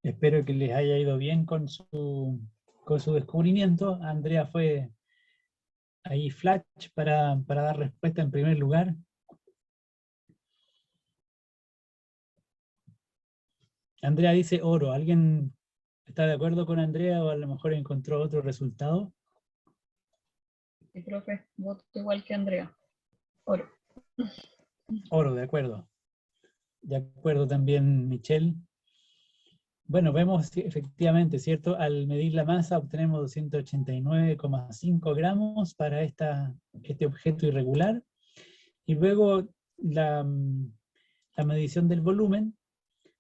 Espero que les haya ido bien con su descubrimiento. Andrea fue ahí flash para dar respuesta en primer lugar. Andrea dice oro. ¿Alguien está de acuerdo con Andrea o a lo mejor encontró otro resultado? Sí, profe, voto igual que Andrea. Oro. Oro, de acuerdo. De acuerdo también, Michelle. Bueno, vemos efectivamente, ¿cierto? Al medir la masa obtenemos 289,5 gramos para este objeto irregular. Y luego la medición del volumen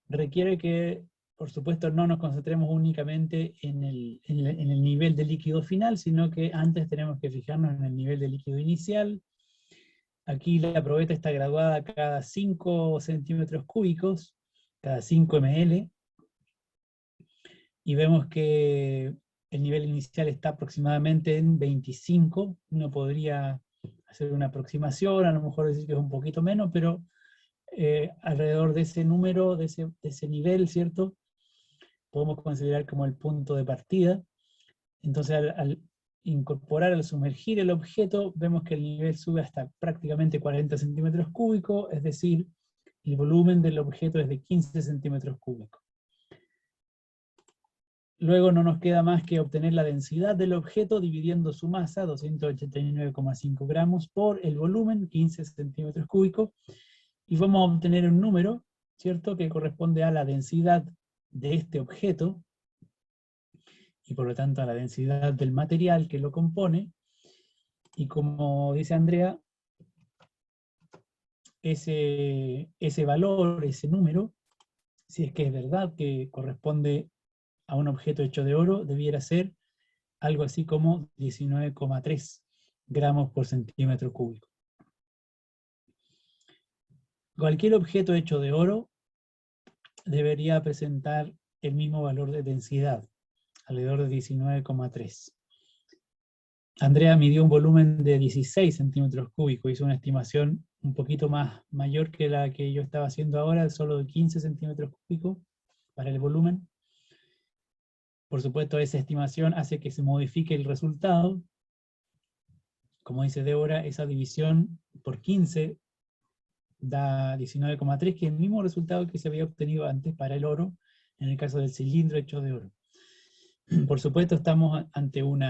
requiere que, por supuesto, no nos concentremos únicamente en el nivel de líquido final, sino que antes tenemos que fijarnos en el nivel de líquido inicial. Aquí la probeta está graduada cada 5 centímetros cúbicos, cada 5 ml, y vemos que el nivel inicial está aproximadamente en 25. Uno podría hacer una aproximación, a lo mejor decir que es un poquito menos, pero alrededor de ese número, de ese nivel, ¿cierto? Podemos considerar como el punto de partida. Entonces, al incorporar, al sumergir el objeto, vemos que el nivel sube hasta prácticamente 40 centímetros cúbicos, es decir, el volumen del objeto es de 15 centímetros cúbicos. Luego no nos queda más que obtener la densidad del objeto dividiendo su masa, 289,5 gramos, por el volumen, 15 centímetros cúbicos, y vamos a obtener un número, ¿cierto?, que corresponde a la densidad de este objeto, y por lo tanto a la densidad del material que lo compone, y como dice Andrea, ese valor, ese número, si es que es verdad que corresponde a un objeto hecho de oro, debiera ser algo así como 19,3 gramos por centímetro cúbico. Cualquier objeto hecho de oro debería presentar el mismo valor de densidad, alrededor de 19,3. Andrea midió un volumen de 16 centímetros cúbicos, hizo una estimación un poquito más mayor que la que yo estaba haciendo ahora, solo de 15 centímetros cúbicos para el volumen. Por supuesto, esa estimación hace que se modifique el resultado. Como dice Débora, esa división por 15 da 19,3, que es el mismo resultado que se había obtenido antes para el oro, en el caso del cilindro hecho de oro. Por supuesto, estamos ante un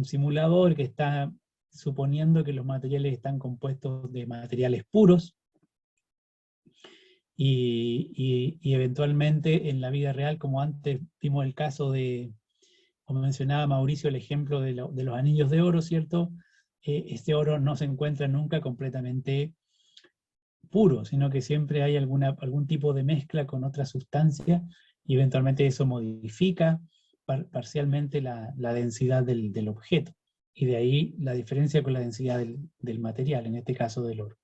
simulador que está suponiendo que los materiales están compuestos de materiales puros, y eventualmente en la vida real, como antes vimos el caso de, como mencionaba Mauricio, el ejemplo de los anillos de oro, ¿cierto? Este oro no se encuentra nunca completamente puro, sino que siempre hay algún tipo de mezcla con otra sustancia, y eventualmente eso modifica parcialmente la densidad del objeto, y de ahí la diferencia con la densidad del material, en este caso del oro.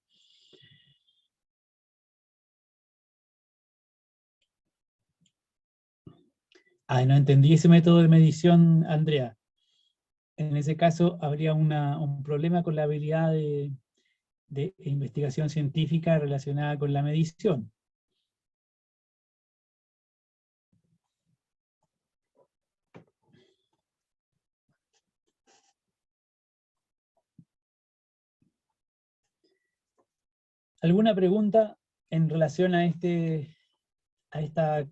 No entendí ese método de medición, Andrea. En ese caso habría un problema con la habilidad de investigación científica relacionada con la medición. ¿Alguna pregunta en relación a esta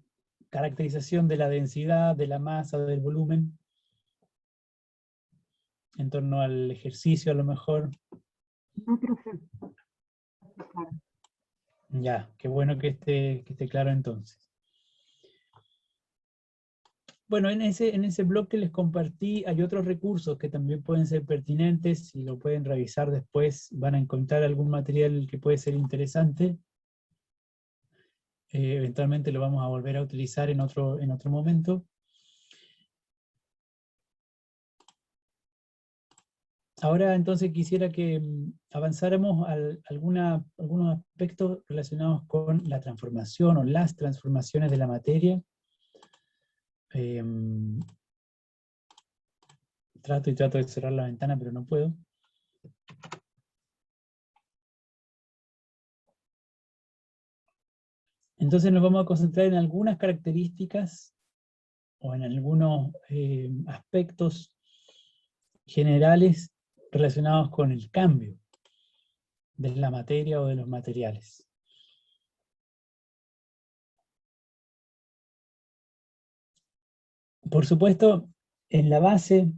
caracterización de la densidad, de la masa, del volumen? En torno al ejercicio, a lo mejor. No, profe. Claro. Ya, qué bueno que esté claro entonces. Bueno, en ese blog que les compartí hay otros recursos que también pueden ser pertinentes. Si lo pueden revisar después, van a encontrar algún material que puede ser interesante. Eventualmente lo vamos a volver a utilizar en otro momento. Ahora entonces quisiera que avanzáramos a algunos aspectos relacionados con la transformación o las transformaciones de la materia. Trato de cerrar la ventana, pero no puedo. Entonces nos vamos a concentrar en algunas características o en algunos aspectos generales relacionados con el cambio de la materia o de los materiales. Por supuesto, en la base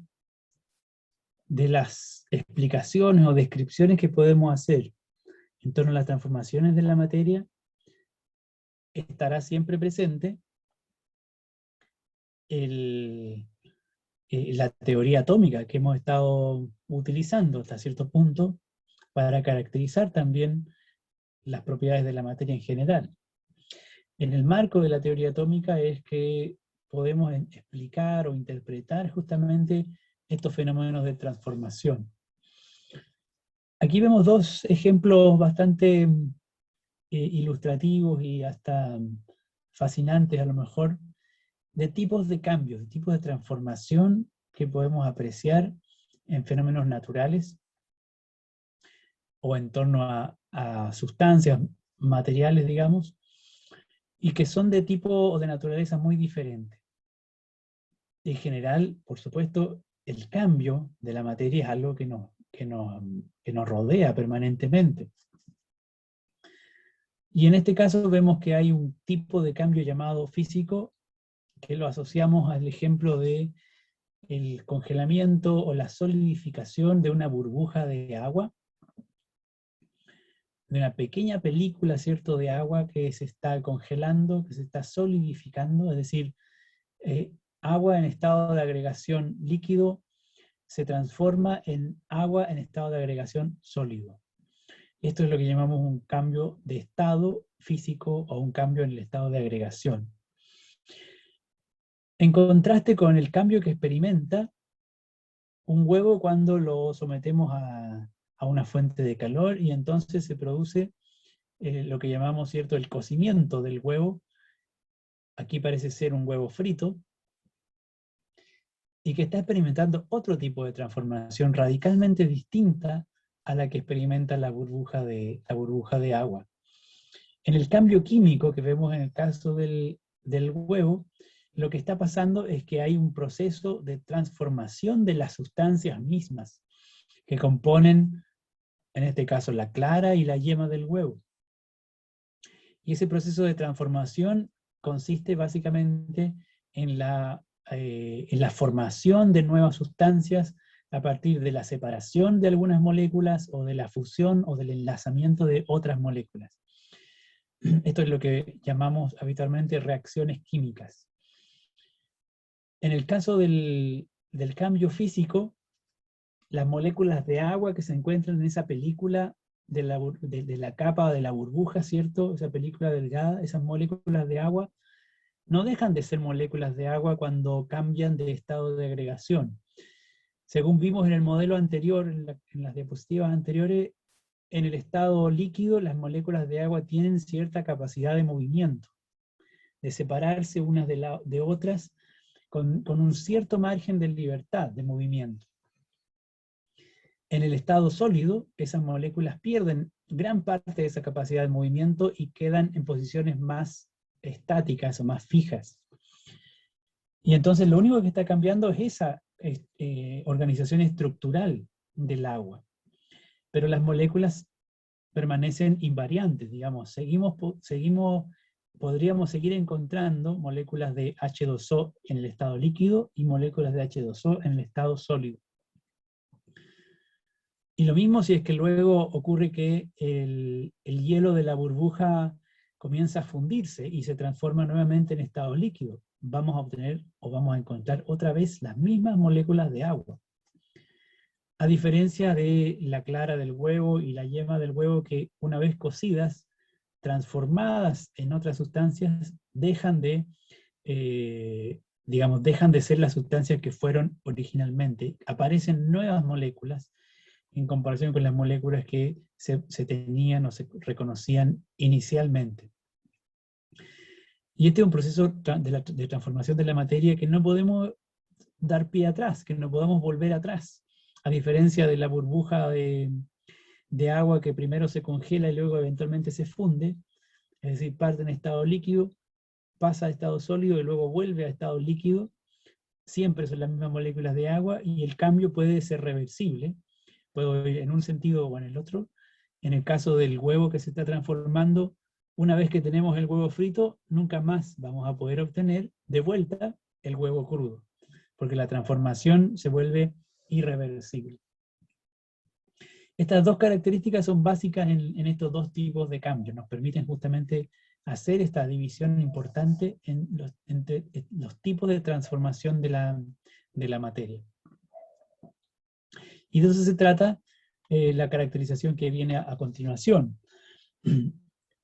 de las explicaciones o descripciones que podemos hacer en torno a las transformaciones de la materia, estará siempre presente la teoría atómica que hemos estado utilizando hasta cierto punto para caracterizar también las propiedades de la materia en general. En el marco de la teoría atómica es que podemos explicar o interpretar justamente estos fenómenos de transformación. Aquí vemos dos ejemplos bastante ilustrativos y hasta fascinantes a lo mejor, de tipos de cambios, de tipos de transformación que podemos apreciar en fenómenos naturales o en torno a sustancias materiales, digamos, y que son de tipo o de naturaleza muy diferente. En general, por supuesto, el cambio de la materia es algo que nos rodea permanentemente. Y en este caso vemos que hay un tipo de cambio llamado físico, que lo asociamos al ejemplo de el congelamiento o la solidificación de una burbuja de agua, de una pequeña película, ¿cierto?, de agua que se está congelando, que se está solidificando, es decir, agua en estado de agregación líquido se transforma en agua en estado de agregación sólido. Esto es lo que llamamos un cambio de estado físico o un cambio en el estado de agregación. En contraste con el cambio que experimenta un huevo cuando lo sometemos a una fuente de calor y entonces se produce lo que llamamos, ¿cierto?, el cocimiento del huevo. Aquí parece ser un huevo frito, y que está experimentando otro tipo de transformación radicalmente distinta a la que experimenta la burbuja de agua. En el cambio químico que vemos en el caso del huevo, lo que está pasando es que hay un proceso de transformación de las sustancias mismas que componen, en este caso, la clara y la yema del huevo. Y ese proceso de transformación consiste básicamente en la formación de nuevas sustancias a partir de la separación de algunas moléculas o de la fusión o del enlazamiento de otras moléculas. Esto es lo que llamamos habitualmente reacciones químicas. En el caso del cambio físico, las moléculas de agua que se encuentran en esa película de la capa de la burbuja, ¿cierto? Esa película delgada, esas moléculas de agua no dejan de ser moléculas de agua cuando cambian de estado de agregación. Según vimos en el modelo anterior, en las diapositivas anteriores, en el estado líquido las moléculas de agua tienen cierta capacidad de movimiento, de separarse unas de otras con un cierto margen de libertad de movimiento. En el estado sólido, esas moléculas pierden gran parte de esa capacidad de movimiento y quedan en posiciones más estáticas o más fijas. Y entonces lo único que está cambiando es esa organización estructural del agua. Pero las moléculas permanecen invariantes, digamos. Podríamos seguir encontrando moléculas de H2O en el estado líquido y moléculas de H2O en el estado sólido. Y lo mismo si es que luego ocurre que el hielo de la burbuja comienza a fundirse y se transforma nuevamente en estado líquido. Vamos a obtener o vamos a encontrar otra vez las mismas moléculas de agua. A diferencia de la clara del huevo y la yema del huevo que una vez cocidas, transformadas en otras sustancias, dejan de ser las sustancias que fueron originalmente. Aparecen nuevas moléculas en comparación con las moléculas que se tenían o se reconocían inicialmente. Y este es un proceso de transformación de la materia que no podemos dar pie atrás, que no podemos volver atrás, a diferencia de la burbuja de agua que primero se congela y luego eventualmente se funde. es decir, parte en estado líquido, pasa a estado sólido y luego vuelve a estado líquido. Siempre son las mismas moléculas de agua y el cambio puede ser reversible. Puedo ir en un sentido o en el otro. En el caso del huevo que se está transformando, una vez que tenemos el huevo frito, nunca más vamos a poder obtener de vuelta el huevo crudo, porque la transformación se vuelve irreversible. Estas dos características son básicas en estos dos tipos de cambios. Nos permiten justamente hacer esta división importante entre los tipos de transformación de la materia. Y de eso se trata la caracterización que viene a continuación.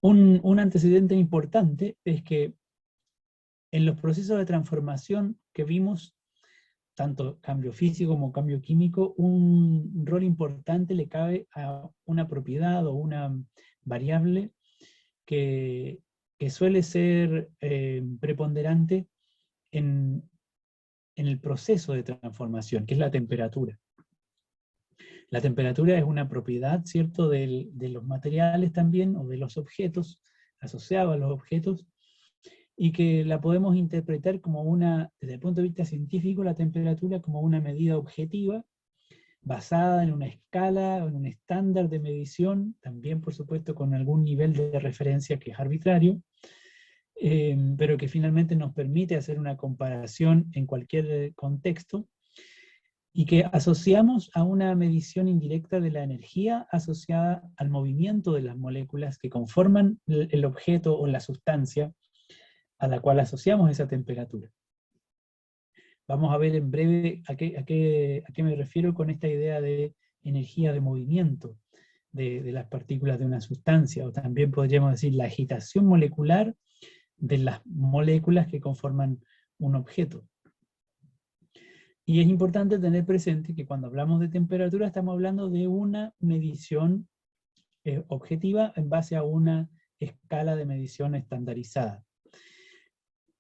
Un antecedente importante es que en los procesos de transformación que vimos, tanto cambio físico como cambio químico, un rol importante le cabe a una propiedad o una variable que suele ser preponderante en el proceso de transformación, que es la temperatura. La temperatura es una propiedad, ¿cierto?, de los materiales también, o de los objetos, asociados a los objetos, y que la podemos interpretar como desde el punto de vista científico, la temperatura como una medida objetiva, basada en una escala, en un estándar de medición, también por supuesto con algún nivel de referencia que es arbitrario, pero que finalmente nos permite hacer una comparación en cualquier contexto, y que asociamos a una medición indirecta de la energía asociada al movimiento de las moléculas que conforman el objeto o la sustancia a la cual asociamos esa temperatura. Vamos a ver en breve a qué me refiero con esta idea de energía de movimiento de las partículas de una sustancia, o también podríamos decir la agitación molecular de las moléculas que conforman un objeto. Y es importante tener presente que cuando hablamos de temperatura estamos hablando de una medición objetiva en base a una escala de medición estandarizada.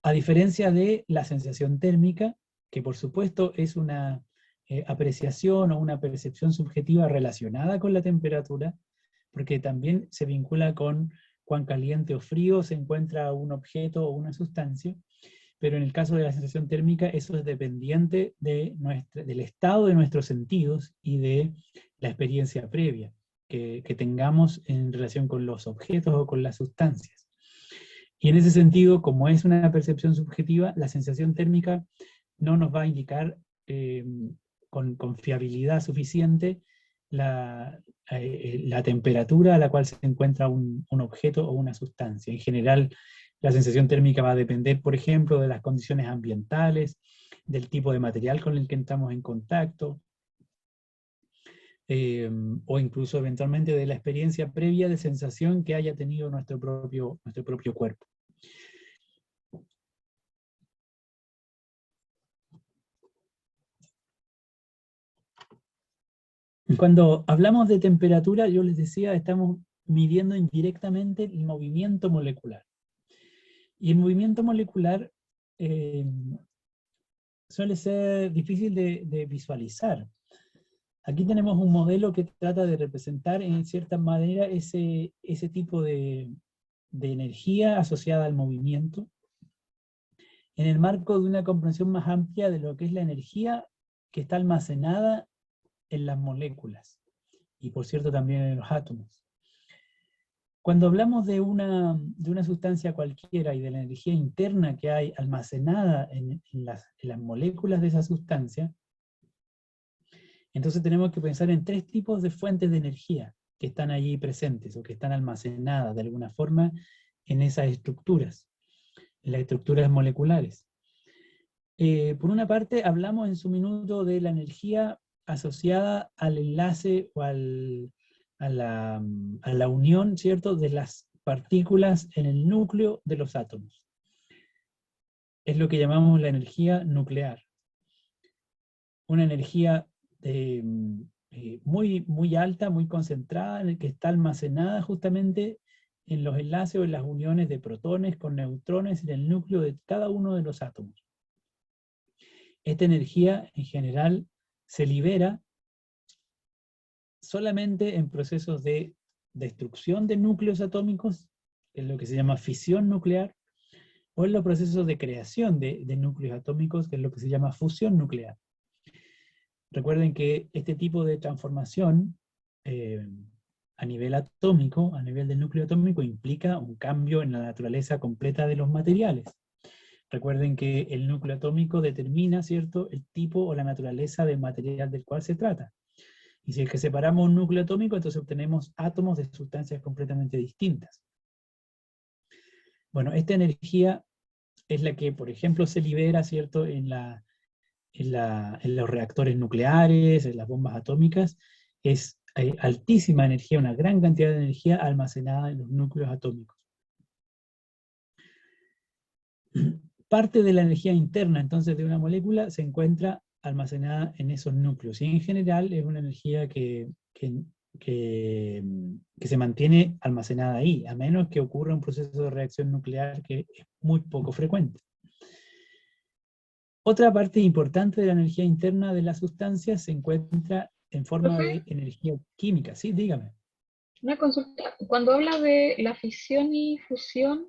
A diferencia de la sensación térmica, que por supuesto es una apreciación o una percepción subjetiva relacionada con la temperatura, porque también se vincula con cuán caliente o frío se encuentra un objeto o una sustancia, pero en el caso de la sensación térmica eso es dependiente del estado de nuestros sentidos y de la experiencia previa que tengamos en relación con los objetos o con las sustancias. Y en ese sentido, como es una percepción subjetiva, la sensación térmica no nos va a indicar con fiabilidad suficiente la temperatura a la cual se encuentra un objeto o una sustancia. En general, la sensación térmica va a depender, por ejemplo, de las condiciones ambientales, del tipo de material con el que entramos en contacto, o incluso eventualmente de la experiencia previa de sensación que haya tenido nuestro propio cuerpo. Cuando hablamos de temperatura, yo les decía, estamos midiendo indirectamente el movimiento molecular. Y el movimiento molecular suele ser difícil de visualizar. Aquí tenemos un modelo que trata de representar en cierta manera ese tipo de energía asociada al movimiento, en el marco de una comprensión más amplia de lo que es la energía que está almacenada en las moléculas, y por cierto también en los átomos. Cuando hablamos de una sustancia cualquiera y de la energía interna que hay almacenada en las moléculas de esa sustancia, entonces tenemos que pensar en tres tipos de fuentes de energía que están allí presentes, o que están almacenadas de alguna forma en esas estructuras, en las estructuras moleculares. Por una parte, hablamos en su minuto de la energía asociada al enlace o a la unión, ¿cierto?, de las partículas en el núcleo de los átomos. Es lo que llamamos la energía nuclear. Una energía muy alta, muy concentrada, en el que está almacenada justamente en los enlaces o en las uniones de protones con neutrones en el núcleo de cada uno de los átomos. Esta energía, en general, se libera solamente en procesos de destrucción de núcleos atómicos que es lo que se llama fisión nuclear, o en los procesos de creación de núcleos atómicos, que es lo que se llama fusión nuclear. Recuerden que este tipo de transformación a nivel atómico, a nivel del núcleo atómico, implica un cambio en la naturaleza completa de los materiales. Recuerden que el núcleo atómico determina, ¿cierto?, el tipo o la naturaleza del material del cual se trata. Y si es que separamos un núcleo atómico, entonces obtenemos átomos de sustancias completamente distintas. Bueno, esta energía es la que, por ejemplo, se libera, ¿cierto?, en los reactores nucleares, en las bombas atómicas. Es altísima energía, una gran cantidad de energía almacenada en los núcleos atómicos. Parte de la energía interna, entonces, de una molécula se encuentra almacenada en esos núcleos. Y en general es una energía que se mantiene almacenada ahí, a menos que ocurra un proceso de reacción nuclear que es muy poco frecuente. Otra parte importante de la energía interna de las sustancias se encuentra en forma de energía química. Sí, dígame. Una consulta. Cuando habla de la fisión y fusión,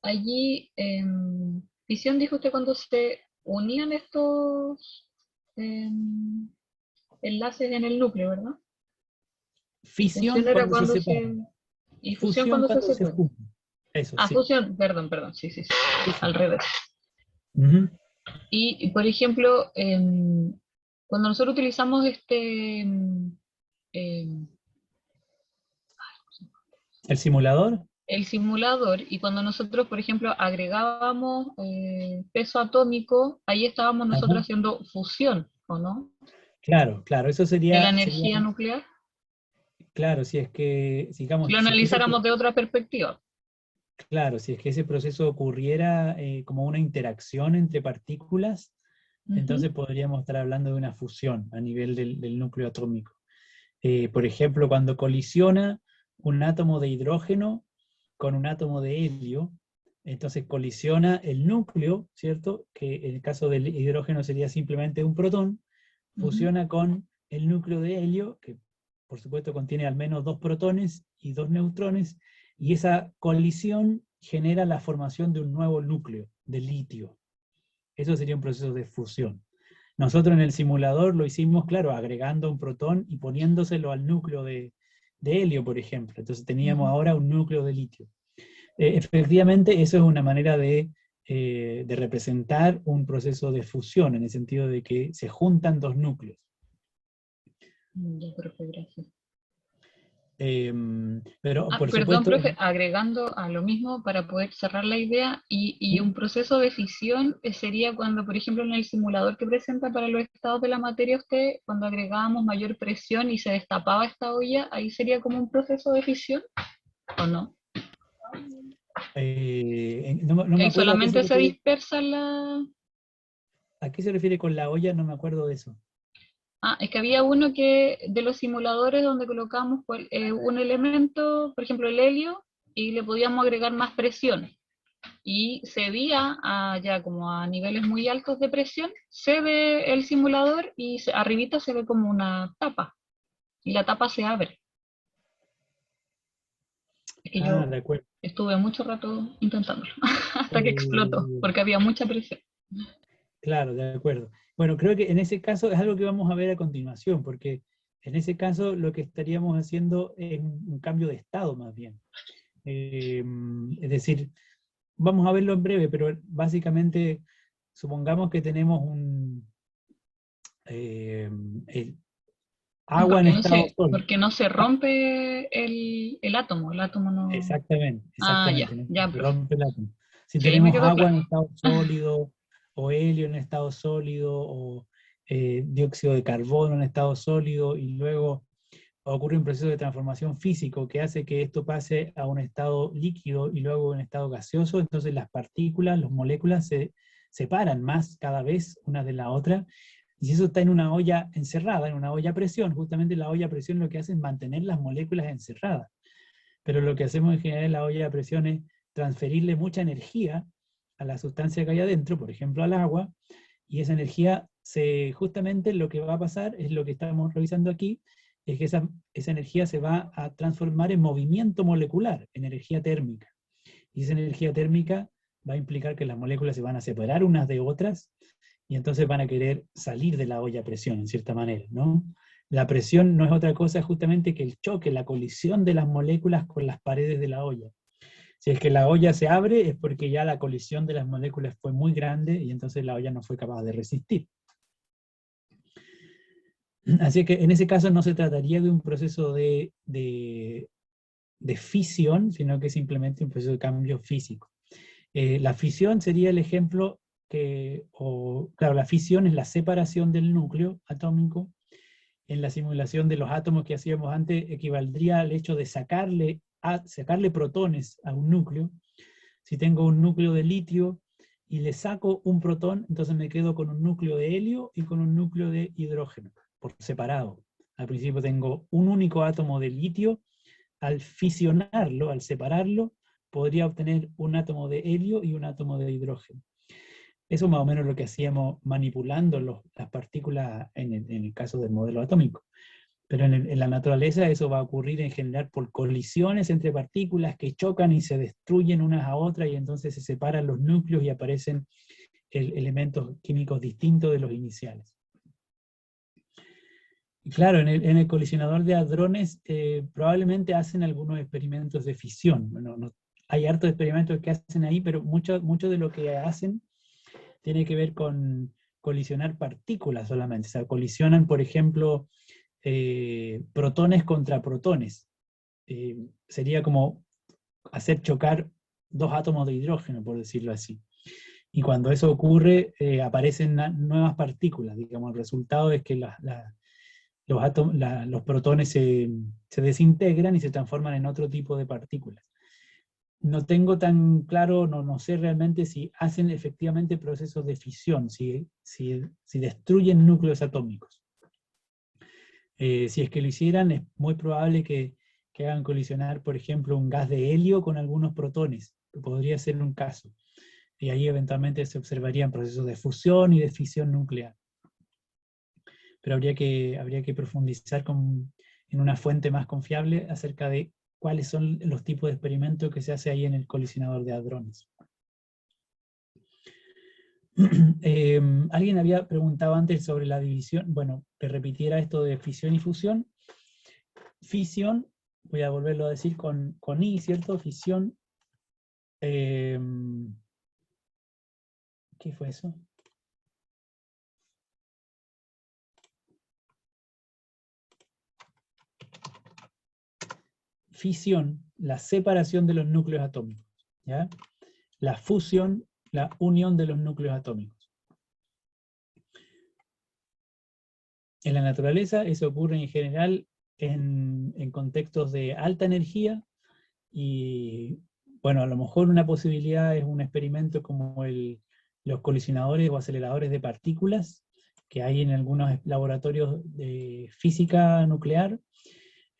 allí, fisión dijo usted cuando se unían estos enlaces en el núcleo, ¿verdad? Fisión Fusión era cuando se cuando separa. y fusión Fusión cuando se cuando se separa. junta. Eso, Ah, sí. fusión, perdón, sí, al revés. Ujú. Y, por ejemplo, cuando nosotros utilizamos ¿El simulador? el simulador, y cuando nosotros, por ejemplo, agregábamos peso atómico, ahí estábamos nosotros Ajá. haciendo fusión, ¿o no? Claro, claro, eso De la sería, energía nuclear, claro, si es que, si digamos, lo si es que analizáramos de otra perspectiva. claro, si es que ese proceso ocurriera como una interacción entre partículas, Ujú, entonces podríamos estar hablando de una fusión a nivel del núcleo atómico. Por ejemplo, cuando colisiona un átomo de hidrógeno con un átomo de helio, entonces colisiona el núcleo, ¿cierto? Que en el caso del hidrógeno sería simplemente un protón, ujú. fusiona con el núcleo de helio, que por supuesto contiene al menos 2 protones y 2 neutrones, y esa colisión genera la formación de un nuevo núcleo de litio. Eso sería un proceso de fusión. Nosotros en el simulador lo hicimos, claro, agregando un protón y poniéndoselo al núcleo de helio, por ejemplo. Entonces teníamos Ujú. ahora un núcleo de litio. Efectivamente, eso es una manera de representar un proceso de fusión, en el sentido de que se juntan dos núcleos. Ya, profe, gracias. Pero, por Perdón, supuesto, profe, agregando a lo mismo para poder cerrar la idea, y un proceso de fisión sería cuando, por ejemplo, en el simulador que presenta para los estados de la materia usted, cuando agregábamos mayor presión y se destapaba esta olla, ahí sería como un proceso de fisión, ¿o no? no Que me ahí acuerdo solamente se dispersa la... a qué se refiere con la olla, no me acuerdo de eso. Ah, es que había uno que de los simuladores donde colocamos un elemento, por ejemplo el helio, y le podíamos agregar más presión. Y se veía ya como a niveles muy altos de presión, se ve el simulador y arribita se ve como una tapa, y la tapa se abre. Es que Ah, yo de acuerdo. estuve mucho rato intentándolo, hasta que explotó, Eh, porque había mucha presión. claro, de acuerdo. Bueno, creo que en ese caso es algo que vamos a ver a continuación, porque en ese caso lo que estaríamos haciendo es un cambio de estado más bien. Es decir, vamos a verlo en breve, pero básicamente supongamos que tenemos el agua en estado sólido. Porque no se Ah, rompe el átomo no... exactamente, Ah, exactamente. No ya, se profe. rompe el átomo. Si Sí, ahí me tenemos quedó agua claro. en estado sólido, o helio en estado sólido, o dióxido de carbono en estado sólido, y luego ocurre un proceso de transformación físico que hace que esto pase a un estado líquido y luego a un estado gaseoso, entonces las partículas, las moléculas se separan más cada vez una de la otra, y si eso está en una olla encerrada, en una olla a presión, justamente la olla a presión lo que hace es mantener las moléculas encerradas. Pero lo que hacemos en general en la olla a presión es transferirle mucha energía a la sustancia que hay adentro, por ejemplo al agua, y esa energía justamente lo que va a pasar es lo que estamos revisando aquí, es que esa energía se va a transformar en movimiento molecular, en energía térmica. Y esa energía térmica va a implicar que las moléculas se van a separar unas de otras, y entonces van a querer salir de la olla a presión, en cierta manera, ¿no? La presión no es otra cosa justamente que el choque, la colisión de las moléculas con las paredes de la olla. Si es que la olla se abre, es porque ya la colisión de las moléculas fue muy grande, y entonces la olla no fue capaz de resistir. Así que en ese caso no se trataría de un proceso de fisión, sino que simplemente un proceso de cambio físico. La fisión sería el ejemplo claro, la fisión es la separación del núcleo atómico. En la simulación de los átomos que hacíamos antes, equivaldría al hecho de sacarle protones a un núcleo. Si tengo un núcleo de litio y le saco un protón, entonces me quedo con un núcleo de helio y con un núcleo de hidrógeno, por separado. Al principio tengo un único átomo de litio. Al fisionarlo, al separarlo, podría obtener un átomo de helio y un átomo de hidrógeno. Eso más o menos lo que hacíamos manipulando las partículas en el caso del modelo atómico. Pero en la naturaleza eso va a ocurrir en general por colisiones entre partículas que chocan y se destruyen unas a otras, y entonces se separan los núcleos y aparecen elementos químicos distintos de los iniciales. Y claro, en el colisionador de hadrones probablemente hacen algunos experimentos de fisión. Bueno, hay hartos experimentos que hacen ahí, pero mucho de lo que hacen tiene que ver con colisionar partículas solamente. O sea, colisionan, por ejemplo, protones contra protones. Sería como hacer chocar dos átomos de hidrógeno, por decirlo así. Y cuando eso ocurre, aparecen nuevas partículas. Digamos, el resultado es que los protones se desintegran y se transforman en otro tipo de partículas. No tengo tan claro, no sé realmente si hacen efectivamente procesos de fisión, si destruyen núcleos atómicos. Si es que lo hicieran, es muy probable que hagan colisionar, por ejemplo, un gas de helio con algunos protones, que podría ser un caso. Y ahí eventualmente se observarían procesos de fusión y de fisión nuclear. Pero habría que profundizar en una fuente más confiable acerca de cuáles son los tipos de experimentos que se hace ahí en el colisionador de hadrones. Alguien había preguntado antes sobre la división. Bueno, que repitiera esto de fisión y fusión. Fisión, voy a volverlo a decir con I, ¿cierto? Fisión. ¿Qué fue eso? Fisión, la separación de los núcleos atómicos, ¿ya? La fusión, la unión de los núcleos atómicos. En la naturaleza eso ocurre en general en contextos de alta energía, y bueno, a lo mejor una posibilidad es un experimento como los colisionadores o aceleradores de partículas que hay en algunos laboratorios de física nuclear.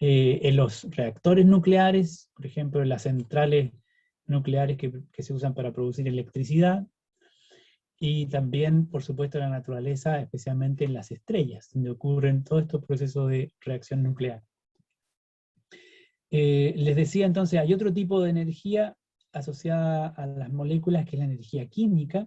En los reactores nucleares, por ejemplo, en las centrales nucleares que se usan para producir electricidad, y también, por supuesto, en la naturaleza, especialmente en las estrellas, donde ocurren todos estos procesos de reacción nuclear. Les decía entonces, hay otro tipo de energía asociada a las moléculas, que es la energía química,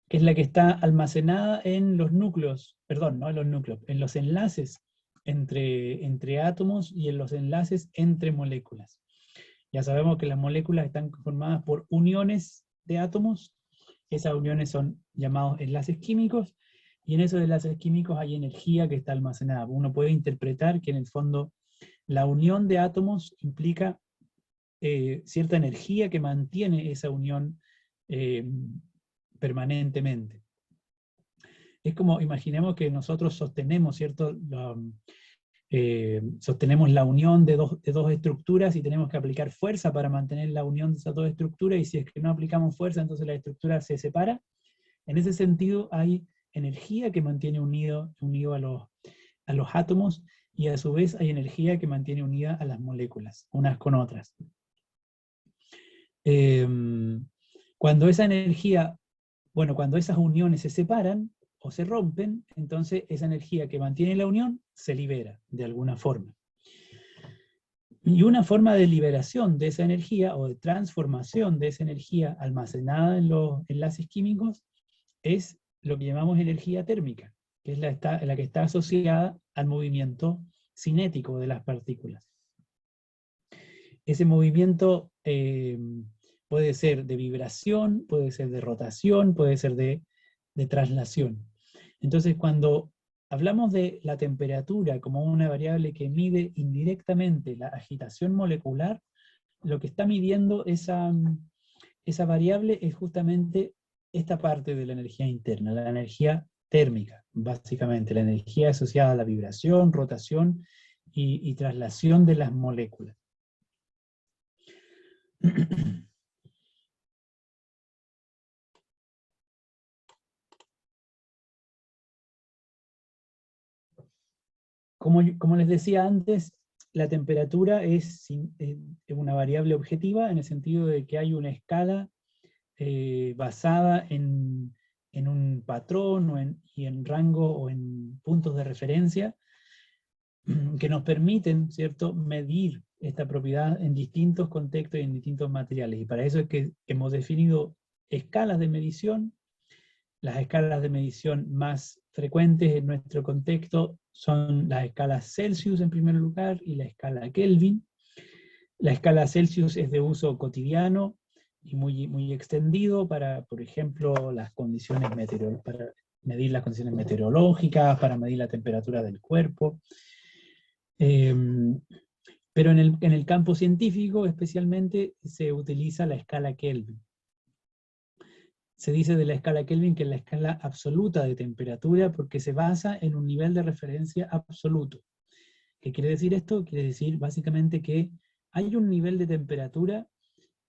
que es la que está almacenada en los núcleos, perdón, no en los núcleos, en los enlaces entre átomos y en los enlaces entre moléculas. Ya sabemos que las moléculas están conformadas por uniones de átomos. Esas uniones son llamados enlaces químicos, y en esos enlaces químicos hay energía que está almacenada. Uno puede interpretar que en el fondo la unión de átomos implica cierta energía que mantiene esa unión permanentemente. Es como, imaginemos que nosotros sostenemos, ¿cierto? Sostenemos la unión de dos estructuras, y tenemos que aplicar fuerza para mantener la unión de esas dos estructuras, y si es que no aplicamos fuerza, entonces la estructura se separa. En ese sentido hay energía que mantiene unido a los átomos, y a su vez hay energía que mantiene unida a las moléculas, unas con otras. Cuando esa energía, cuando esas uniones se separan, o se rompen, entonces esa energía que mantiene la unión se libera de alguna forma. Y una forma de liberación de esa energía o de transformación de esa energía almacenada en los enlaces químicos es lo que llamamos energía térmica, que es la que está asociada al movimiento cinético de las partículas. Ese movimiento puede ser de vibración, puede ser de rotación, puede ser de traslación. Entonces, cuando hablamos de la temperatura como una variable que mide indirectamente la agitación molecular, lo que está midiendo esa variable es justamente esta parte de la energía interna, la energía térmica, básicamente, la energía asociada a la vibración, rotación y traslación de las moléculas. Como les decía antes, la temperatura es una variable objetiva en el sentido de que hay una escala basada en un patrón y en rango o en puntos de referencia que nos permiten, ¿cierto?, medir esta propiedad en distintos contextos y en distintos materiales. Y para eso es que hemos definido escalas de medición. Las escalas de medición más frecuentes en nuestro contexto son las escalas Celsius en primer lugar y la escala Kelvin. La escala Celsius es de uso cotidiano y muy extendido para, por ejemplo, las condiciones para medir las condiciones meteorológicas, para medir la temperatura del cuerpo. Pero en el campo científico especialmente se utiliza la escala Kelvin. Se dice de la escala Kelvin que es la escala absoluta de temperatura porque se basa en un nivel de referencia absoluto. ¿Qué quiere decir esto? Quiere decir básicamente que hay un nivel de temperatura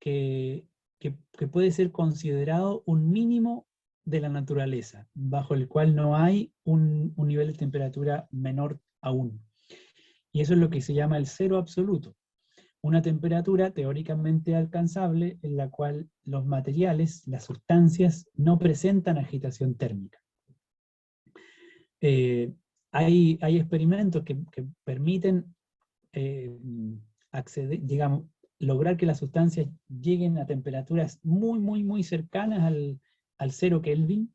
que puede ser considerado un mínimo de la naturaleza, bajo el cual no hay un nivel de temperatura menor aún. Y eso es lo que se llama el cero absoluto. Una temperatura teóricamente alcanzable en la cual los materiales, las sustancias, no presentan agitación térmica. Hay experimentos que permiten lograr que las sustancias lleguen a temperaturas muy cercanas al 0 Kelvin,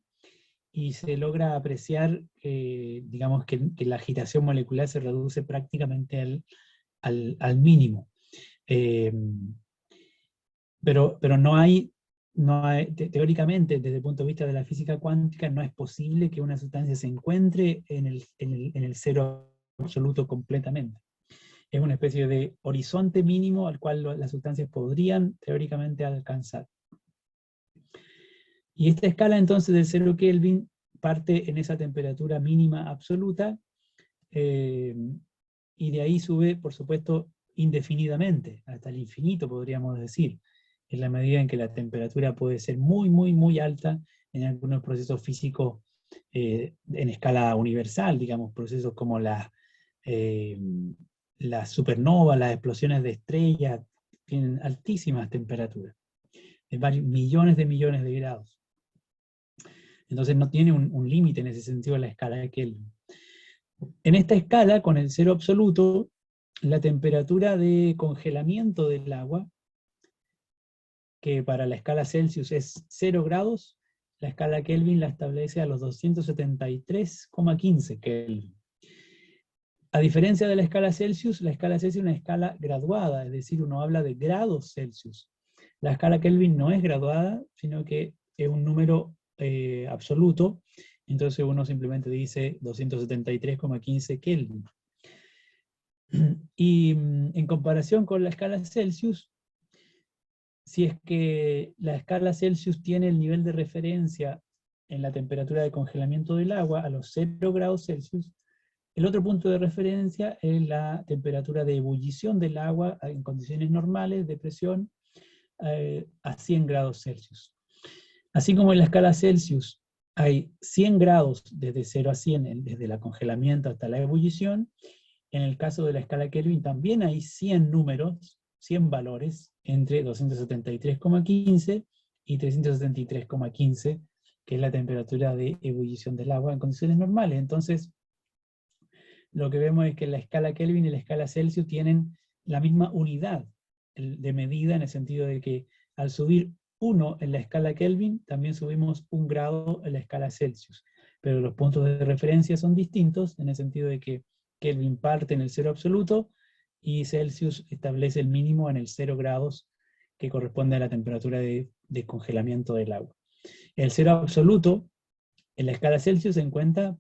y se logra apreciar digamos que la agitación molecular se reduce prácticamente al mínimo. Pero teóricamente, desde el punto de vista de la física cuántica, no es posible que una sustancia se encuentre en el cero absoluto completamente. Es una especie de horizonte mínimo al cual las sustancias podrían teóricamente alcanzar. Y esta escala entonces del 0 Kelvin parte en esa temperatura mínima absoluta, y de ahí sube, por supuesto, indefinidamente, hasta el infinito podríamos decir, en la medida en que la temperatura puede ser muy alta en algunos procesos físicos en escala universal, digamos, procesos como la supernova, las explosiones de estrellas, tienen altísimas temperaturas, de varios millones de grados. Entonces no tiene un límite en ese sentido la escala de Kelvin. En esta escala, con el cero absoluto, la temperatura de congelamiento del agua, que para la escala Celsius es 0 grados, la escala Kelvin la establece a los 273,15 Kelvin. A diferencia de la escala Celsius es una escala graduada, es decir, uno habla de grados Celsius. La escala Kelvin no es graduada, sino que es un número absoluto, entonces uno simplemente dice 273,15 Kelvin. Y en comparación con la escala Celsius, si es que la escala Celsius tiene el nivel de referencia en la temperatura de congelamiento del agua a los 0 grados Celsius, el otro punto de referencia es la temperatura de ebullición del agua en condiciones normales de presión a 100 grados Celsius. Así como en la escala Celsius hay 100 grados desde 0 a 100, desde el congelamiento hasta la ebullición, en el caso de la escala Kelvin también hay 100 números, 100 valores, entre 273,15 y 373,15 que es la temperatura de ebullición del agua en condiciones normales. Entonces, lo que vemos es que la escala Kelvin y la escala Celsius tienen la misma unidad de medida, en el sentido de que al subir 1 en la escala Kelvin, también subimos 1 grado en la escala Celsius. Pero los puntos de referencia son distintos, en el sentido de que Kelvin parte en el 0 absoluto, y Celsius establece el mínimo en el 0 grados, que corresponde a la temperatura de congelamiento del agua. El 0 absoluto, en la escala Celsius, se encuentra,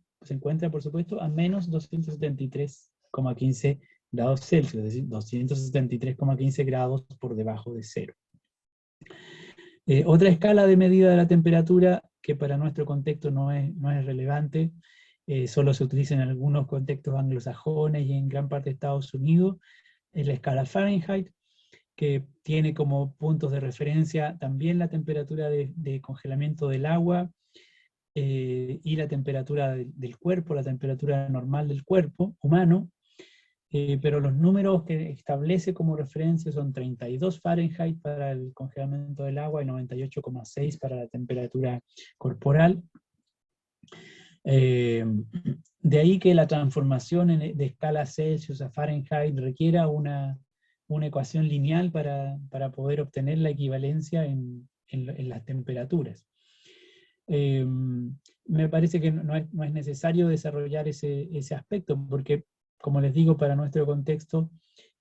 por supuesto, a menos 273,15 grados Celsius, es decir, 273,15 grados por debajo de 0. Otra escala de medida de la temperatura, que para nuestro contexto no es relevante, solo se utiliza en algunos contextos anglosajones y en gran parte de Estados Unidos, es la escala Fahrenheit, que tiene como puntos de referencia también la temperatura de congelamiento del agua, y la temperatura del cuerpo, la temperatura normal del cuerpo humano, pero los números que establece como referencia son 32 Fahrenheit para el congelamiento del agua y 98,6 para la temperatura corporal. De ahí que la transformación de escala Celsius a Fahrenheit requiera una ecuación lineal para poder obtener la equivalencia en las temperaturas. Me parece que no es necesario desarrollar ese aspecto, porque, como les digo, para nuestro contexto,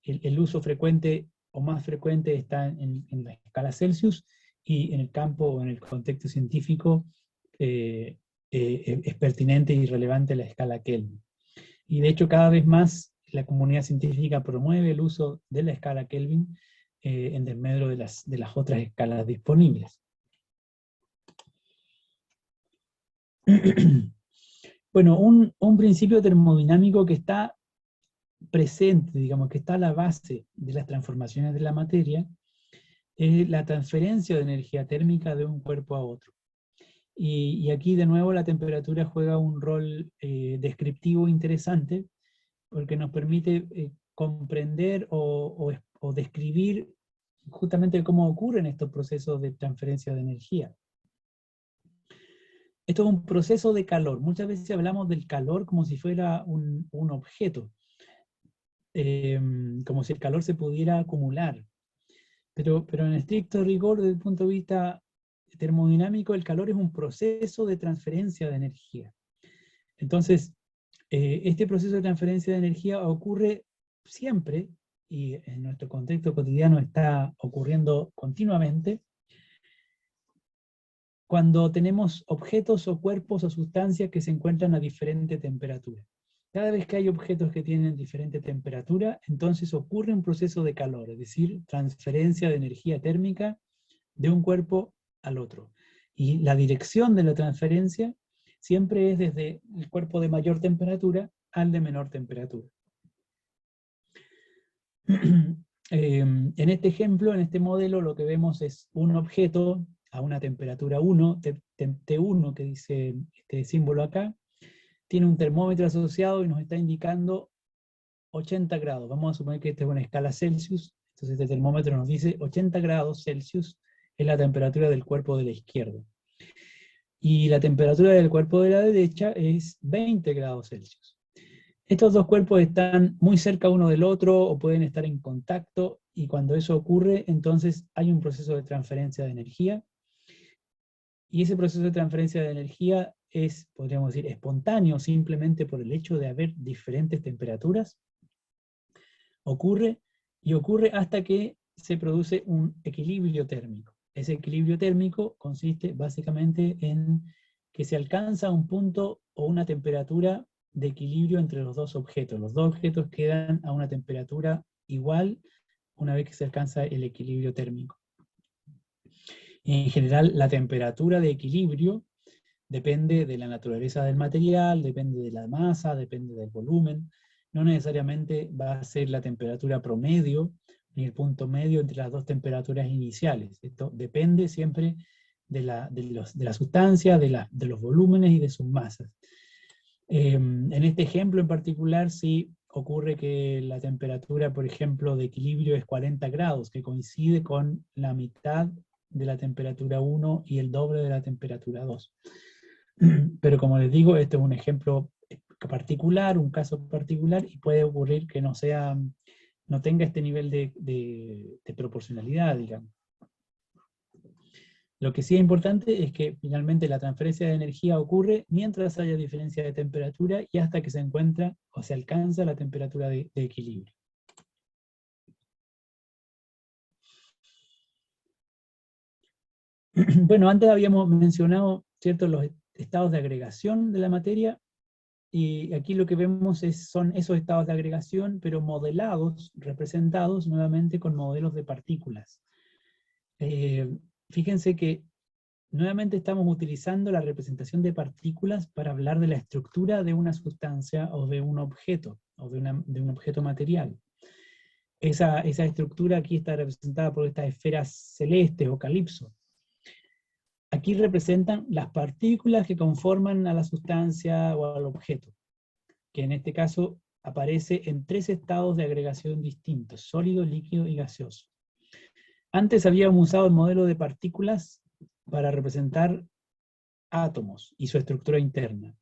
el uso frecuente o más frecuente está en la escala Celsius, y en el campo o en el contexto científico es pertinente y relevante la escala Kelvin. Y de hecho, cada vez más la comunidad científica promueve el uso de la escala Kelvin en desmedro de las otras escalas disponibles. Bueno, un principio termodinámico que está presente, digamos, que está a la base de las transformaciones de la materia, es la transferencia de energía térmica de un cuerpo a otro. Y aquí de nuevo la temperatura juega un rol descriptivo interesante, porque nos permite comprender o describir justamente cómo ocurren estos procesos de transferencia de energía. Esto es un proceso de calor. Muchas veces hablamos del calor como si fuera un objeto, como si el calor se pudiera acumular. Pero en estricto rigor, desde el punto de vista termodinámico, el calor es un proceso de transferencia de energía. Entonces, este proceso de transferencia de energía ocurre siempre, y en nuestro contexto cotidiano está ocurriendo continuamente, cuando tenemos objetos o cuerpos o sustancias que se encuentran a diferente temperatura. Cada vez que hay objetos que tienen diferente temperatura, entonces ocurre un proceso de calor, es decir, transferencia de energía térmica de un cuerpo al otro. Y la dirección de la transferencia siempre es desde el cuerpo de mayor temperatura al de menor temperatura. En este ejemplo, en este modelo, lo que vemos es un objeto a una temperatura 1, T1, que dice este símbolo acá, tiene un termómetro asociado y nos está indicando 80 grados. Vamos a suponer que esta es una escala Celsius, entonces este termómetro nos dice 80 grados Celsius es la temperatura del cuerpo de la izquierda. Y la temperatura del cuerpo de la derecha es 20 grados Celsius. Estos dos cuerpos están muy cerca uno del otro, o pueden estar en contacto, y cuando eso ocurre, entonces hay un proceso de transferencia de energía. Y ese proceso de transferencia de energía es, podríamos decir, espontáneo, simplemente por el hecho de haber diferentes temperaturas. Ocurre hasta que se produce un equilibrio térmico. Ese equilibrio térmico consiste básicamente en que se alcanza un punto o una temperatura de equilibrio entre los dos objetos. Los dos objetos quedan a una temperatura igual una vez que se alcanza el equilibrio térmico. En general, la temperatura de equilibrio depende de la naturaleza del material, depende de la masa, depende del volumen. No necesariamente va a ser la temperatura promedio, ni el punto medio entre las dos temperaturas iniciales. Esto depende siempre de la sustancia, de los volúmenes y de sus masas. En este ejemplo en particular, sí ocurre que la temperatura, por ejemplo, de equilibrio es 40 grados, que coincide con la mitad de la temperatura 1 y el doble de la temperatura 2. Pero como les digo, este es un ejemplo particular, un caso particular, y puede ocurrir que no tenga este nivel de proporcionalidad, digamos. Lo que sí es importante es que finalmente la transferencia de energía ocurre mientras haya diferencia de temperatura y hasta que se encuentra o se alcanza la temperatura de equilibrio. Bueno, antes habíamos mencionado, ¿cierto?, los estados de agregación de la materia, y aquí lo que vemos son esos estados de agregación, pero modelados, representados nuevamente con modelos de partículas. Fíjense que nuevamente estamos utilizando la representación de partículas para hablar de la estructura de una sustancia o de un objeto, o de un objeto material. Esa estructura aquí está representada por estas esferas celestes o calipso. Aquí representan las partículas que conforman a la sustancia o al objeto, que en este caso aparece en 3 estados de agregación distintos: sólido, líquido y gaseoso. Antes habíamos usado el modelo de partículas para representar átomos y su estructura interna.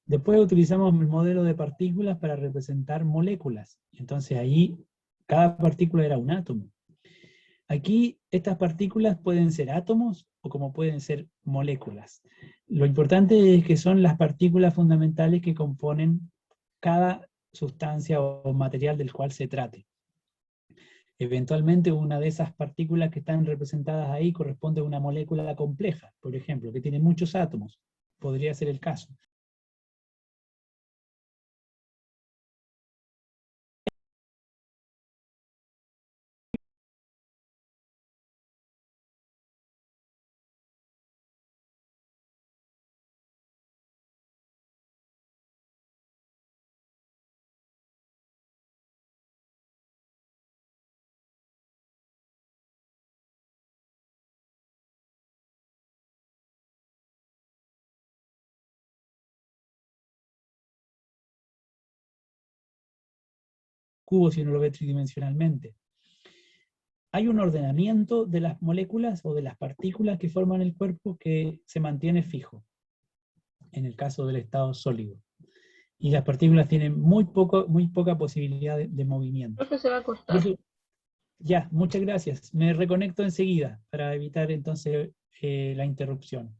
Después utilizamos el modelo de partículas para representar moléculas. Entonces ahí cada partícula era un átomo. Aquí estas partículas pueden ser átomos o como pueden ser moléculas. Lo importante es que son las partículas fundamentales que componen cada sustancia o material del cual se trate. Eventualmente una de esas partículas que están representadas ahí corresponde a una molécula compleja, por ejemplo, que tiene muchos átomos. Podría ser el caso. Cubo si uno lo ve tridimensionalmente. Hay un ordenamiento de las moléculas o de las partículas que forman el cuerpo que se mantiene fijo, en el caso del estado sólido. Y las partículas tienen muy poca posibilidad de movimiento. Creo que se va a cortar. Eso, ya, muchas gracias. Me reconecto enseguida para evitar entonces la interrupción.